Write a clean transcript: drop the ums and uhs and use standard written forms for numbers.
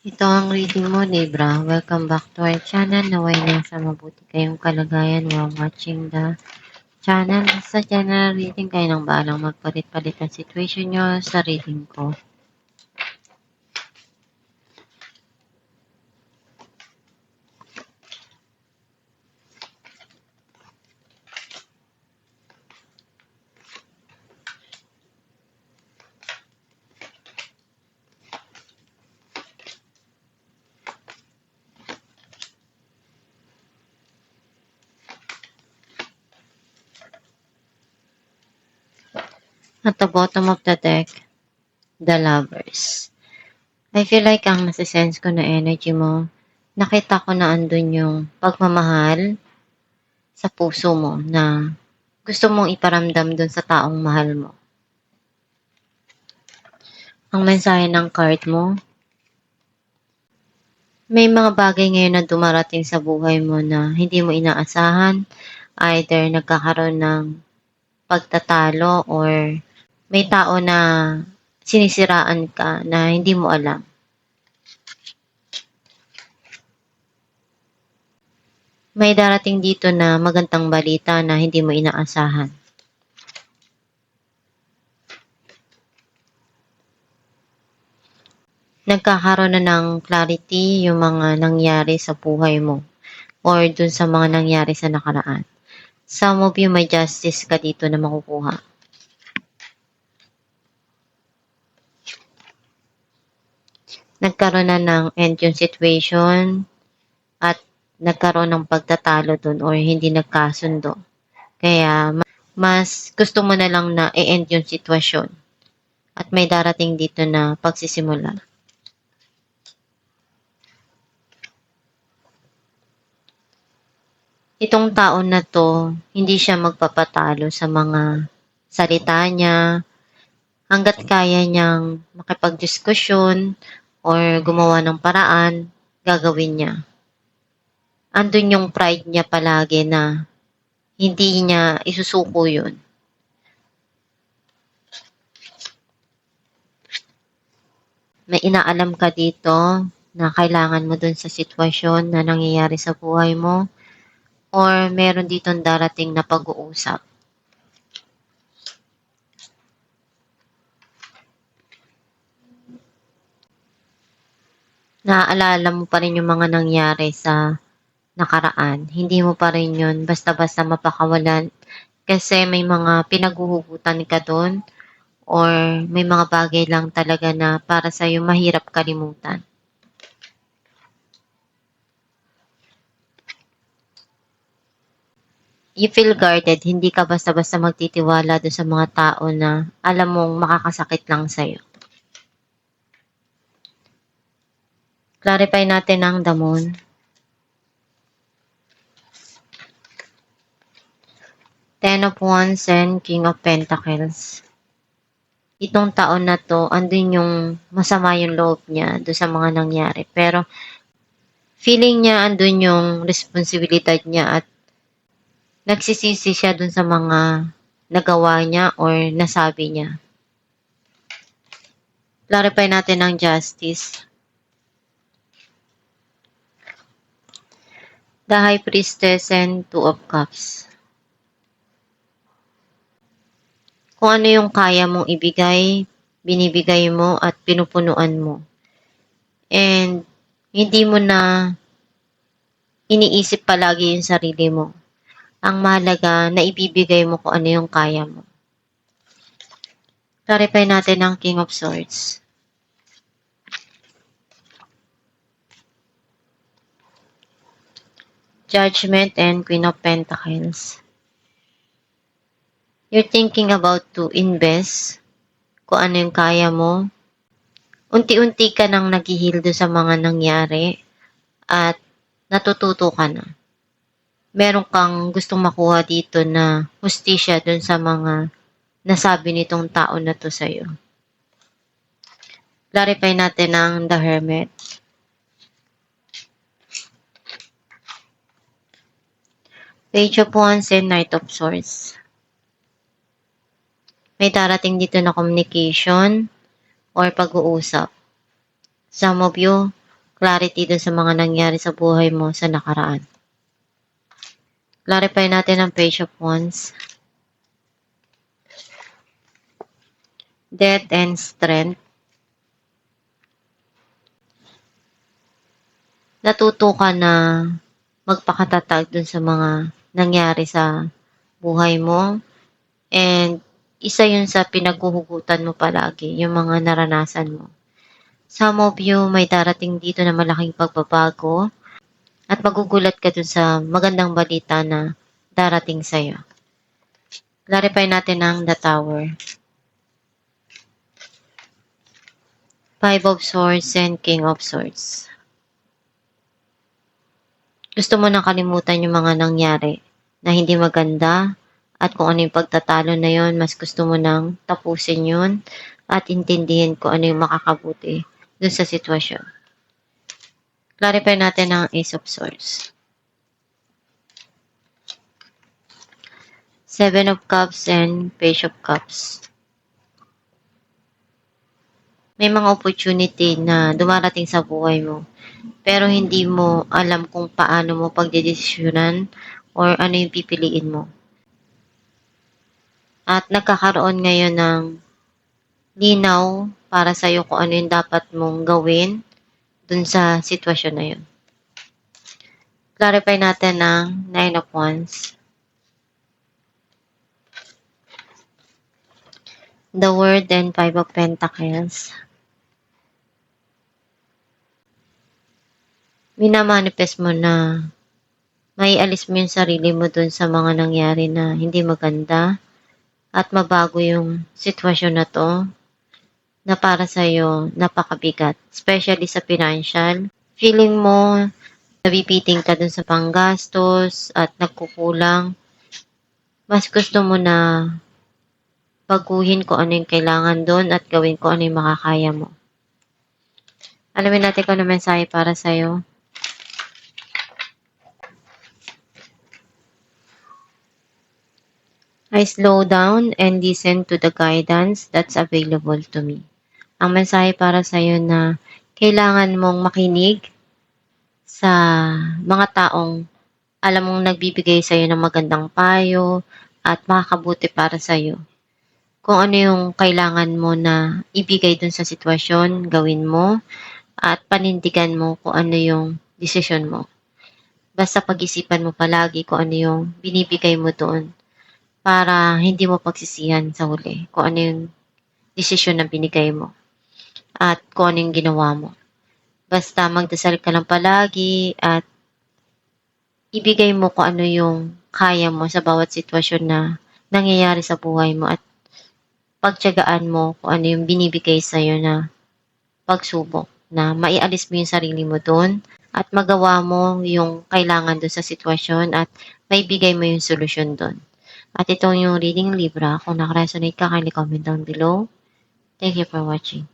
Ito ang reading mo, Libra. Welcome back to our channel. Naway nasa mabuti kayong kalagayan while watching the channel. Sa general reading, kayo nang bahalang magpalit-palit ang situation nyo sa reading ko. At the bottom of the deck, the Lovers. I feel like ang nasisense ko na energy mo, nakita ko na andun yung pagmamahal sa puso mo na gusto mong iparamdam dun sa taong mahal mo. Ang mensahe ng card mo, may mga bagay ngayon na dumarating sa buhay mo na hindi mo inaasahan. Either nagkakaroon ng pagtatalo or may tao na sinisiraan ka na hindi mo alam. May darating dito na magandang balita na hindi mo inaasahan. Nagkakaroon na ng clarity yung mga nangyari sa buhay mo or dun sa mga nangyari sa nakaraan. Some of you may justice ka dito na makukuha. Nagkaroon na ng end yung situation at nagkaroon ng pagtatalo dun or hindi nagkasundo. Kaya mas gusto mo na lang na i-end yung sitwasyon at may darating dito na pagsisimula. Itong taon na to, hindi siya magpapatalo sa mga salita niya. Hanggat kaya niyang makipagdiskusyon or gumawa ng paraan, gagawin niya. Andun yung pride niya palagi na hindi niya isusuko yun. May inaalam ka dito na kailangan mo dun sa sitwasyon na nangyayari sa buhay mo or meron ditong darating na pag-uusap. Naaalala mo pa rin yung mga nangyari sa nakaraan. Hindi mo pa rin yun basta-basta mapakawalan kasi may mga pinaghuhugutan ka doon or may mga bagay lang talaga na para sa'yo mahirap kalimutan. You feel guarded, hindi ka basta-basta magtitiwala doon sa mga tao na alam mong makakasakit lang sa'yo. Clarify natin ang the moon. Ten of Wands and King of Pentacles. Itong taon na to, andun yung masama yung loob niya doon sa mga nangyari. Pero feeling niya andun yung responsibilidad niya at nagsisisi siya dun sa mga nagawa niya or nasabi niya. Clarify natin ang justice. The High Priestess and Two of Cups. Kung ano yung kaya mong ibigay, binibigay mo at pinupunuan mo. And hindi mo na iniisip palagi yung sarili mo. Ang mahalaga na ibibigay mo kung ano yung kaya mo. Clarify natin ang King of Swords. Judgment and Queen of Pentacles. You're thinking about to invest kung ano yung kaya mo. Unti-unti ka nang naghihil doon sa mga nangyari at natututo ka na. Meron kang gustong makuha dito na hustisya doon sa mga nasabi nitong tao na to sa'yo. Clarify natin ang The Hermit. Page of Wands and Knight of Swords. May darating dito na communication or pag-uusap. Some of you, clarity dun sa mga nangyari sa buhay mo sa nakaraan. Clarify natin ang Page of Wands. Death and Strength. Natuto ka na magpakatatag dun sa mga nangyari sa buhay mo. And isa yun sa pinaghuhugutan mo palagi, yung mga naranasan mo. Some of you may darating dito na malaking pagbabago at magugulat ka dun sa magandang balita na darating sa'yo. Clarify natin ang The Tower. Five of Swords and King of Swords. Gusto mo nang kalimutan yung mga nangyari na hindi maganda at kung ano yung pagtatalo na yon, mas gusto mo nang tapusin yun at intindihin kung ano yung makakabuti dun sa sitwasyon. Clarify natin ang Ace of Swords. Seven of Cups and Page of Cups. May mga opportunity na dumarating sa buhay mo, pero hindi mo alam kung paano mo pagdedesisyonan or ano yung pipiliin mo. At nagkakaroon ngayon ng linaw para sa'yo kung ano yung dapat mong gawin dun sa sitwasyon na yun. Clarify natin ang Nine of Wands. The World and Five of Pentacles. Minamanifest mo na maialis mo yung sarili mo dun sa mga nangyari na hindi maganda at mabago yung sitwasyon na to na para sa'yo napakabigat, especially sa financial. Feeling mo nabibiting ka dun sa panggastos at nagkukulang. Mas gusto mo na baguhin kung ano yung kailangan dun at gawin kung ano yung makakaya mo. Alamin natin kung ano mensahe para sa'yo. I slow down and listen to the guidance that's available to me. Ang mensahe para sa'yo na kailangan mong makinig sa mga taong alam mong nagbibigay sa'yo ng magandang payo at makakabuti para sa'yo. Kung ano yung kailangan mo na ibigay dun sa sitwasyon, gawin mo at panindigan mo kung ano yung desisyon mo. Basta pag-isipan mo palagi kung ano yung binibigay mo doon para hindi mo pagsisihan sa huli kung ano yung desisyon na binigay mo at kung ano yung ginawa mo. Basta magdasal ka lang palagi at ibigay mo kung ano yung kaya mo sa bawat sitwasyon na nangyayari sa buhay mo at pagtiyagaan mo kung ano yung binibigay sa'yo na pagsubok na maialis mo yung sarili mo doon at magawa mo yung kailangan doon sa sitwasyon at maibigay mo yung solusyon doon. At itong yung reading Libra. Kung nakaresonate ka, kindly comment down below. Thank you for watching.